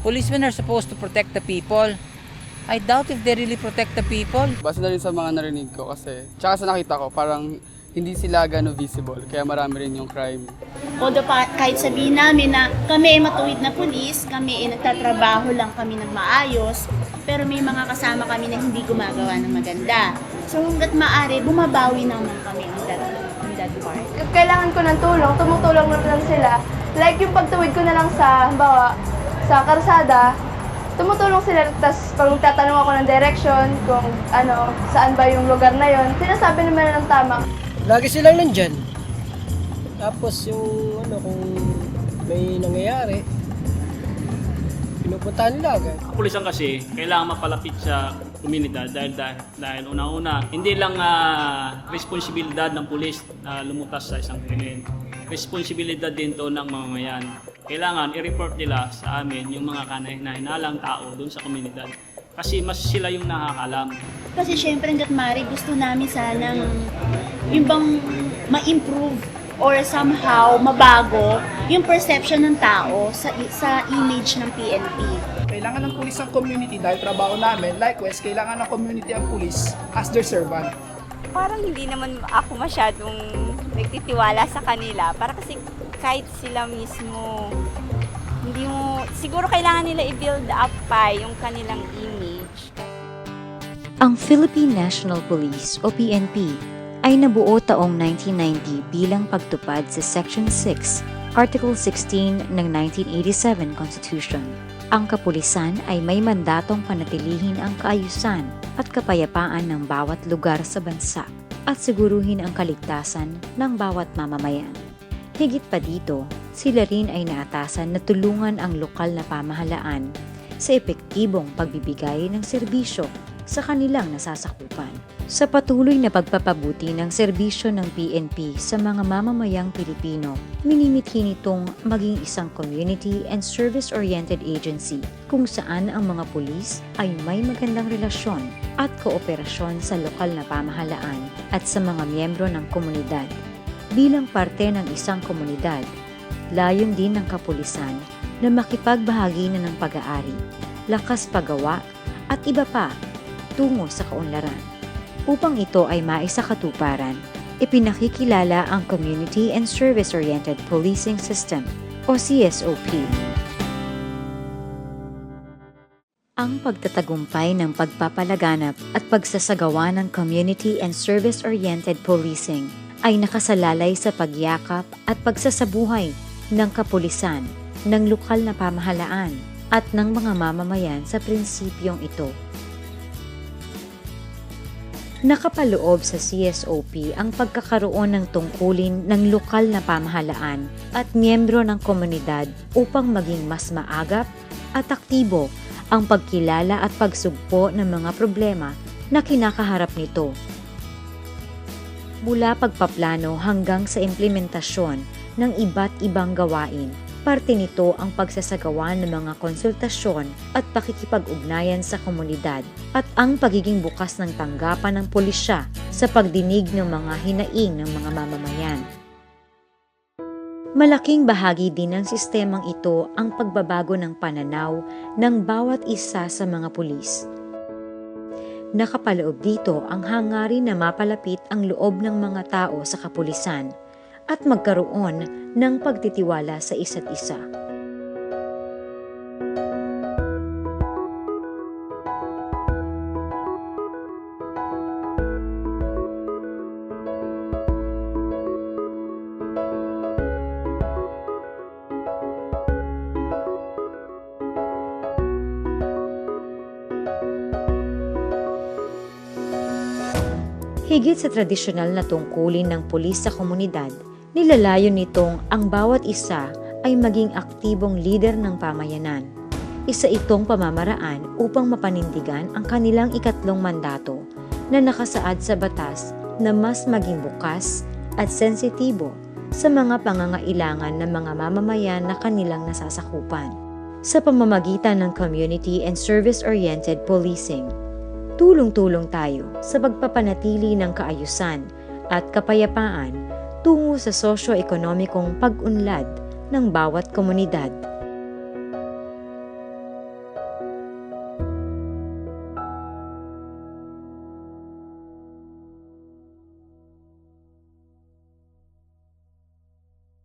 Policemen are supposed to protect the people. I doubt if they really protect the people. Base na rin sa mga narinig ko kasi, tsaka sa nakita ko, parang hindi sila gano'n visible, kaya marami rin yung crime. Although kahit sabihin namin na kami ay matuwid na pulis, kami ay nagtatrabaho lang kami ng maayos, pero may mga kasama kami na hindi gumagawa ng maganda. So hanggat maaari, bumabawi naman kami on that part. If kailangan ko ng tulong, tumutulong na lang sila. Like yung pagtuwid ko na lang sa, halimbawa, sa karsada, tumutulong sila. Tapos pag magtatanong ako ng direction, kung ano, saan ba yung lugar na yon, sinasabi naman na ng tama. Lagi silang nandyan. Tapos yung kung may nangyayari, pinupuntahan nila agad. Ang pulisan kasi, kailangan mapalapit sa komunidad dahil una-una, hindi lang responsibilidad ng pulis na lumutas sa isang krimen. Responsibilidad din to ng mamamayan. Kailangan i-report nila sa amin yung mga kanahinalang tao doon sa komunidad. Kasi mas sila yung nakakalam. Kasi syempre hanggat maaari, gusto namin sanang yung bang ma-improve or somehow mabago yung perception ng tao sa image ng PNP. Kailangan ng pulis ang community dahil trabaho namin. Likewise, kailangan ng community ang pulis as their servant. Parang hindi naman ako masyadong nagtitiwala sa kanila. Para kasi kahit sila mismo, hindi mo, siguro kailangan nila i-build up pa yung kanilang image. Ang Philippine National Police o PNP ay nabuo taong 1990 bilang pagtupad sa Section 6, Article 16 ng 1987 Constitution. Ang kapulisan ay may mandatong panatilihin ang kaayusan at kapayapaan ng bawat lugar sa bansa at siguruhin ang kaligtasan ng bawat mamamayan. Higit pa dito, sila rin ay naatasan na tulungan ang lokal na pamahalaan sa epektibong pagbibigay ng serbisyo sa kanilang nasasakupan. Sa patuloy na pagpapabuti ng serbisyo ng PNP sa mga mamamayang Pilipino, minimithi nitong maging isang community and service-oriented agency kung saan ang mga pulis ay may magandang relasyon at kooperasyon sa lokal na pamahalaan at sa mga miyembro ng komunidad. Bilang parte ng isang komunidad, layon din ng kapulisan na makipagbahagi na ng pag-aari, lakas paggawa at iba pa tungo sa kaunlaran. Upang ito ay maisakatuparan, ipinakikilala ang Community and Service-Oriented Policing System o CSOP. Ang pagtatagumpay ng pagpapalaganap at pagsasagawa ng Community and Service-Oriented Policing ay nakasalalay sa pagyakap at pagsasabuhay ng kapulisan, ng lokal na pamahalaan at ng mga mamamayan sa prinsipyong ito. Nakapaloob sa CSOP ang pagkakaroon ng tungkulin ng lokal na pamahalaan at miyembro ng komunidad upang maging mas maagap at aktibo ang pagkilala at pagsugpo ng mga problema na kinakaharap nito. Mula pagpaplano hanggang sa implementasyon ng iba't ibang gawain, parte nito ang pagsasagawa ng mga konsultasyon at pakikipag-ugnayan sa komunidad at ang pagiging bukas ng tanggapan ng pulisya sa pagdinig ng mga hinaing ng mga mamamayan. Malaking bahagi din ng sistemang ito ang pagbabago ng pananaw ng bawat isa sa mga pulis. Nakapaloob dito ang hangarin na mapalapit ang loob ng mga tao sa kapulisan at magkaroon ng pagtitiwala sa isa't isa. Higit sa tradisyonal na tungkulin ng pulis sa komunidad, nilalayon nitong ang bawat isa ay maging aktibong lider ng pamayanan. Isa itong pamamaraan upang mapanindigan ang kanilang ikatlong mandato na nakasaad sa batas na mas maging bukas at sensitibo sa mga pangangailangan ng mga mamamayan na kanilang nasasakupan. Sa pamamagitan ng community and service-oriented policing, tulong-tulong tayo sa pagpapanatili ng kaayusan at kapayapaan tungo sa sosyo-ekonomikong pag-unlad ng bawat komunidad.